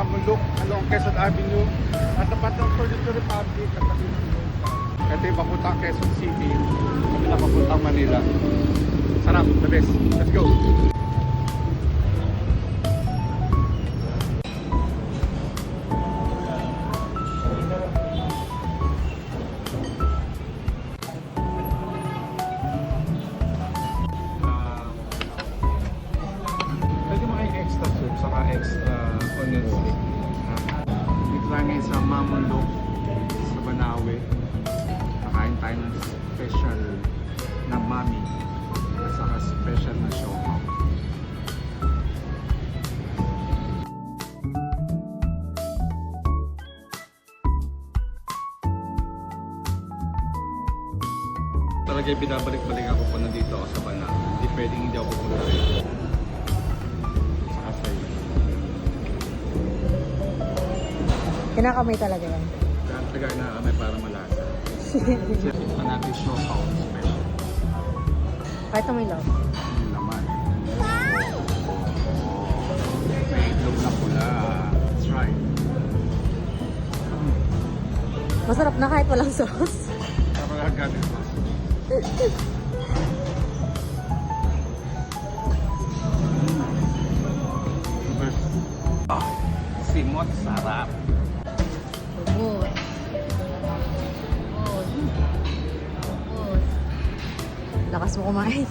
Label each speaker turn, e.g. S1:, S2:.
S1: Mamulok along Quezon Avenue at tapat ng Furniture Republic at tabi ng Longka. Ito yung papuntang Quezon City, kami na papuntang Manila. Sarap, the best. Let's go! Pwede mo kayong extra soup, saka extra onion stick. Dito lang ngayon sa Mamulok, sa Banawe. Nakain tayo ng special na mami at saka special na siopaw. Talaga binabalik-balik ako kung nandito ako sa Banawe. Hindi pwedeng hindi ako pupunta rito. Saka sa'yo.
S2: Kinakamay talaga yan.
S1: Kaya talaga na kami para malasa. Ito natin siopaw special.
S2: Kahit na may love.
S1: Yung laman. May itlog na pula. That's right.
S2: Masarap na kahit walang sauce.
S1: Kapag agad ito. Simot, sarap.
S2: Ubus. Ubus. Ubus. Lakas mo kumain.